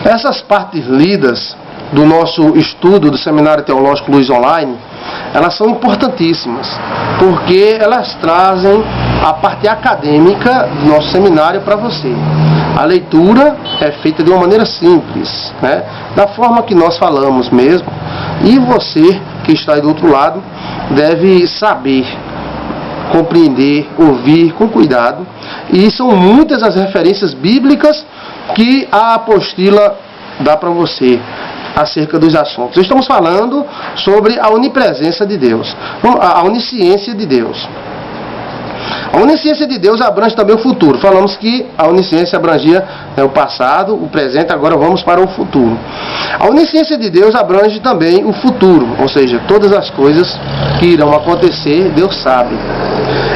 Essas partes lidas do nosso estudo do Seminário Teológico Luz Online, elas são importantíssimas, porque elas trazem a parte acadêmica do nosso seminário para você. A leitura é feita de uma maneira simples, né? Da forma que nós falamos mesmo, e você que está aí do outro lado deve saber, compreender, ouvir com cuidado, e são muitas as referências bíblicas que a apostila dá para você acerca dos assuntos. Estamos falando sobre a onipresença de Deus, a onisciência de Deus. A onisciência de Deus abrange também o futuro. Falamos que a onisciência abrangia o passado, o presente, agora vamos para o futuro. A onisciência de Deus abrange também o futuro, ou seja, todas as coisas que irão acontecer, Deus sabe.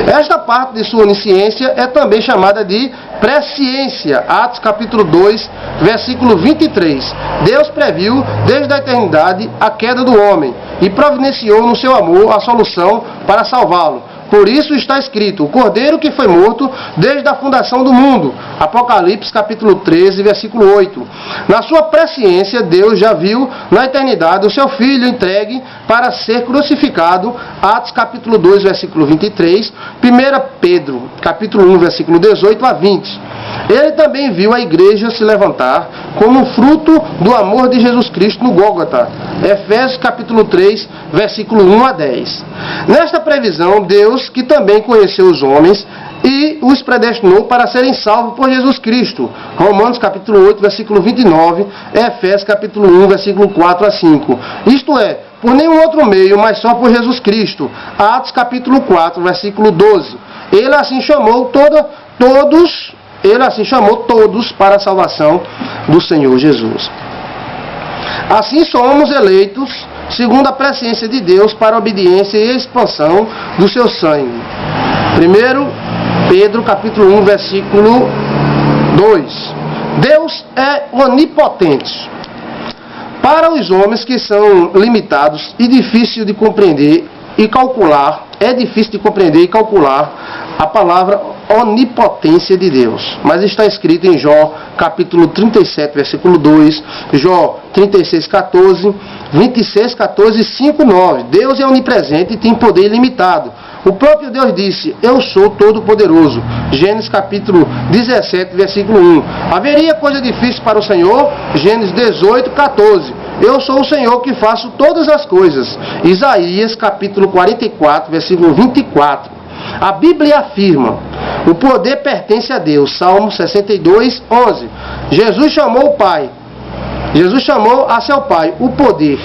Esta parte de sua onisciência é também chamada de presciência. Atos capítulo 2, versículo 23. Deus previu desde a eternidade a queda do homem e providenciou no seu amor a solução para salvá-lo. Por isso está escrito, o Cordeiro que foi morto desde a fundação do mundo. Apocalipse capítulo 13, versículo 8. Na sua presciência, Deus já viu na eternidade o seu Filho entregue para ser crucificado. Atos capítulo 2, versículo 23. 1 Pedro capítulo 1, versículo 18 a 20. Ele também viu a igreja se levantar como fruto do amor de Jesus Cristo no Gólgota. Efésios capítulo 3, versículo 1 a 10. Nesta previsão, Deus, que também conheceu os homens e os predestinou para serem salvos por Jesus Cristo. Romanos capítulo 8, versículo 29, Efésios capítulo 1, versículo 4 a 5. Isto é, por nenhum outro meio, mas só por Jesus Cristo. Atos capítulo 4, versículo 12. Ele assim chamou todos para a salvação do Senhor Jesus. Assim somos eleitos segundo a presciência de Deus para a obediência e a expansão do seu sangue. 1 Pedro capítulo 1, versículo 2. Deus é onipotente. Para os homens que são limitados e difícil de compreender e calcular, a palavra onipotência de Deus. Mas está escrito em Jó, capítulo 37, versículo 2, Jó 36, 14, 26, 14 e 5, 9. Deus é onipresente e tem poder ilimitado. O próprio Deus disse, eu sou todo-poderoso. Gênesis capítulo 17, versículo 1. Haveria coisa difícil para o Senhor? Gênesis 18, 14. Eu sou o Senhor que faço todas as coisas. Isaías capítulo 44, versículo 24. A Bíblia afirma, o poder pertence a Deus. Salmo 62, 11. Jesus chamou a seu Pai o poder.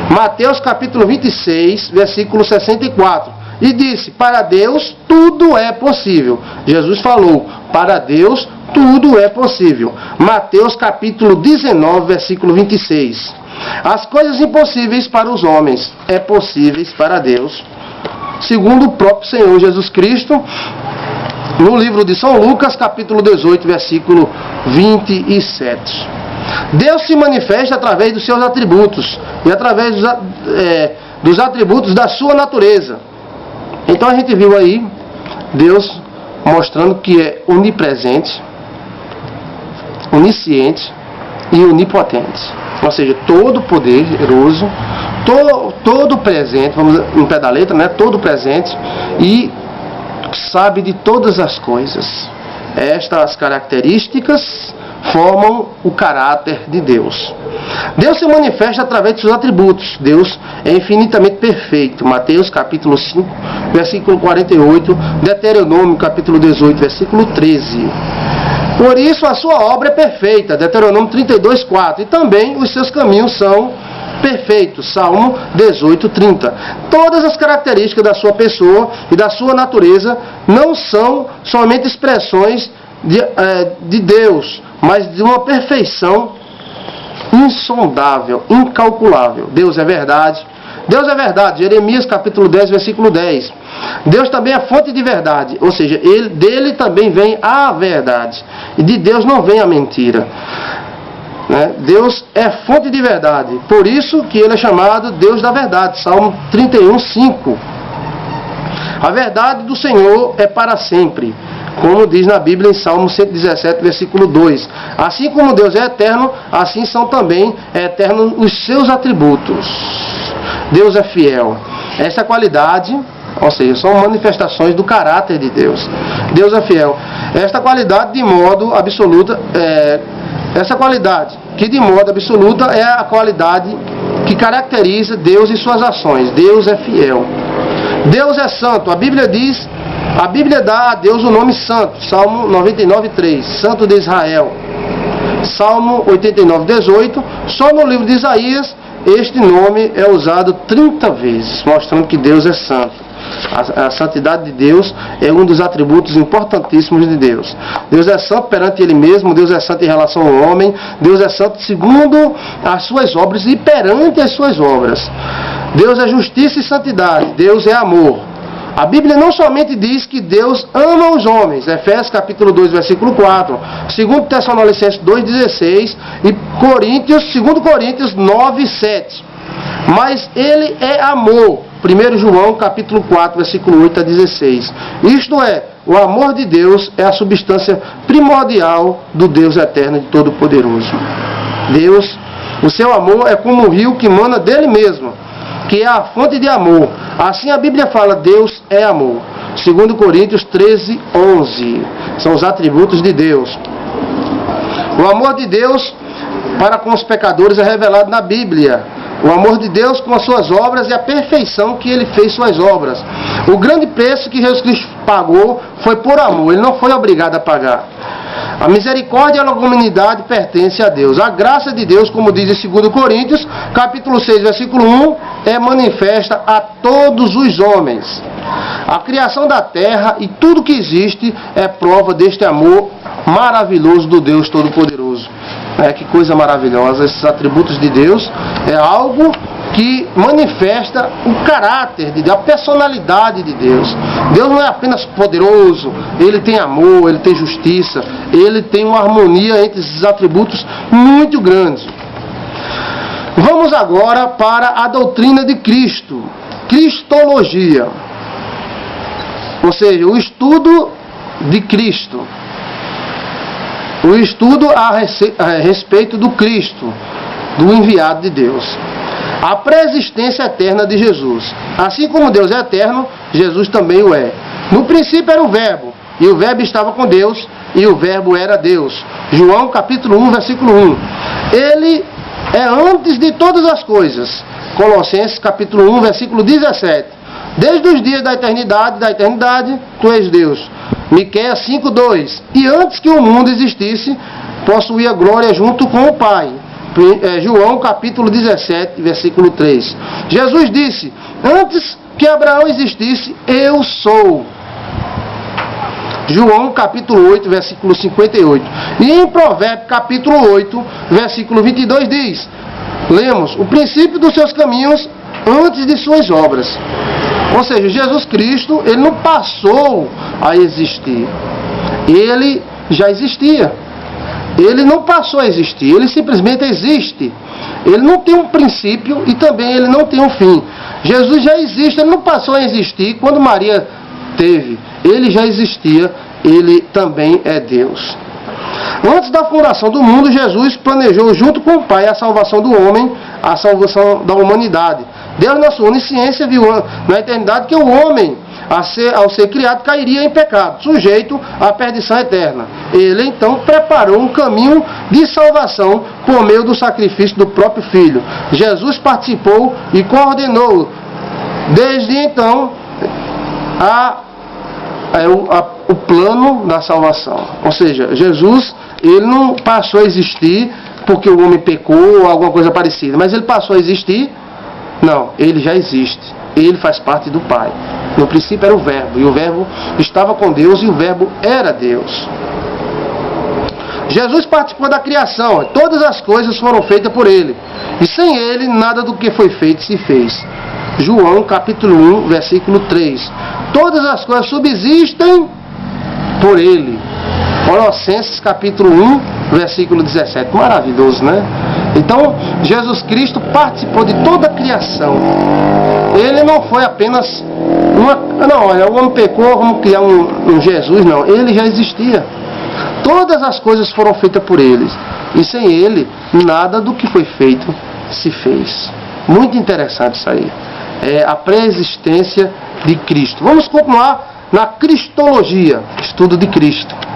Mateus capítulo 26, versículo 64. E disse, para Deus tudo é possível. Jesus falou, para Deus tudo é possível. Mateus capítulo 19, versículo 26. As coisas impossíveis para os homens é possíveis para Deus, segundo o próprio Senhor Jesus Cristo, no livro de São Lucas, capítulo 18, versículo 27. Deus se manifesta através dos seus atributos e através dos atributos da sua natureza. Então a gente viu aí Deus mostrando que é onipresente, onisciente e onipotente. Ou seja, todo poderoso, todo presente, vamos no pé da letra, né? Todo presente e sabe de todas as coisas. Estas características formam o caráter de Deus. Deus se manifesta através de seus atributos. Deus é infinitamente perfeito. Mateus capítulo 5, versículo 48, Deuteronômio capítulo 18, versículo 13. Por isso a sua obra é perfeita, Deuteronômio 32, 4. E também os seus caminhos são perfeitos, Salmo 18, 30. Todas as características da sua pessoa e da sua natureza não são somente expressões de Deus, mas de uma perfeição insondável, incalculável. Deus é verdade. Deus é verdade, Jeremias capítulo 10, versículo 10. Deus também é fonte de verdade, ou seja, dele também vem a verdade. E de Deus não vem a mentira. Deus é fonte de verdade, por isso que ele é chamado Deus da verdade, Salmo 31, 5. A verdade do Senhor é para sempre, como diz na Bíblia em Salmo 117, versículo 2. Assim como Deus é eterno, assim são também eternos os seus atributos. Deus é fiel. Essa qualidade, ou seja, são manifestações do caráter de Deus. Deus é fiel. Esta qualidade de modo absoluto, essa qualidade que de modo absoluto é a qualidade que caracteriza Deus e suas ações. Deus é fiel. Deus é santo. A Bíblia dá a Deus o nome santo. Salmo 99:3, Santo de Israel. Salmo 89:18, só no livro de Isaías este nome é usado 30 vezes, mostrando que Deus é santo. A santidade de Deus é um dos atributos importantíssimos de Deus. Deus é santo perante Ele mesmo, Deus é santo em relação ao homem, Deus é santo segundo as suas obras e perante as suas obras. Deus é justiça e santidade, Deus é amor. A Bíblia não somente diz que Deus ama os homens, Efésios capítulo 2, versículo 4, 2 Tessalonicenses 2:16 e 2 Coríntios 9:7. Mas Ele é amor, 1 João capítulo 4, versículo 8 a 16. Isto é, o amor de Deus é a substância primordial do Deus eterno e todo-poderoso. Deus, o seu amor é como um rio que emana dele mesmo, que é a fonte de amor. Assim a Bíblia fala, Deus é amor. 2 Coríntios 13:11. São os atributos de Deus. O amor de Deus para com os pecadores é revelado na Bíblia. O amor de Deus com as suas obras e a perfeição que Ele fez suas obras. O grande preço que Jesus Cristo pagou foi por amor. Ele não foi obrigado a pagar. A misericórdia e a longanimidade pertencem a Deus. A graça de Deus, como diz em 2 Coríntios, capítulo 6, versículo 1, é manifesta a todos os homens. A criação da terra e tudo que existe é prova deste amor maravilhoso do Deus Todo-Poderoso. Que coisa maravilhosa, esses atributos de Deus é algo que manifesta o caráter de Deus, a personalidade de Deus. Deus não é apenas poderoso, Ele tem amor, Ele tem justiça, Ele tem uma harmonia entre esses atributos muito grande. Vamos agora para a doutrina de Cristo, Cristologia, ou seja, o estudo de Cristo. O estudo a respeito do Cristo, do enviado de Deus. A pré-existência eterna de Jesus. Assim como Deus é eterno, Jesus também o é. No princípio era o Verbo, e o Verbo estava com Deus, e o Verbo era Deus. João capítulo 1, versículo 1. Ele é antes de todas as coisas. Colossenses capítulo 1, versículo 17. Desde os dias da eternidade, tu és Deus. Miqueias 5:2. E antes que o mundo existisse, possuía glória junto com o Pai. João capítulo 17, versículo 3. Jesus disse, antes que Abraão existisse, eu sou. João capítulo 8, versículo 58. E em Provérbios capítulo 8, versículo 22 diz, lemos, o princípio dos seus caminhos antes de suas obras. Ou seja, Jesus Cristo, Ele não passou a existir. Ele já existia. Ele não passou a existir. Ele simplesmente existe. Ele não tem um princípio e também Ele não tem um fim. Jesus já existe. Ele não passou a existir quando Maria teve. Ele já existia. Ele também é Deus. Antes da fundação do mundo, Jesus planejou junto com o Pai a salvação do homem, a salvação da humanidade. Deus, na sua onisciência, viu na eternidade que o homem, ao ser criado, cairia em pecado, sujeito à perdição eterna. Ele, então, preparou um caminho de salvação por meio do sacrifício do próprio Filho. Jesus participou e coordenou, desde então, o plano da salvação. Ou seja, Jesus, Ele não passou a existir porque o homem pecou ou alguma coisa parecida, mas Ele passou a existir. Não, Ele já existe. Ele faz parte do Pai. No princípio era o Verbo, e o Verbo estava com Deus, e o Verbo era Deus. Jesus participou da criação. Todas as coisas foram feitas por Ele. E sem Ele, nada do que foi feito se fez. João capítulo 1, versículo 3. Todas as coisas subsistem por Ele. Colossenses capítulo 1, versículo 17. Maravilhoso, né? Então, Jesus Cristo participou de toda a criação. Ele não foi apenas o homem pecou, vamos criar um Jesus, não. Ele já existia. Todas as coisas foram feitas por ele. E sem ele, nada do que foi feito se fez. Muito interessante isso aí. É a pré-existência de Cristo. Vamos continuar na cristologia, estudo de Cristo.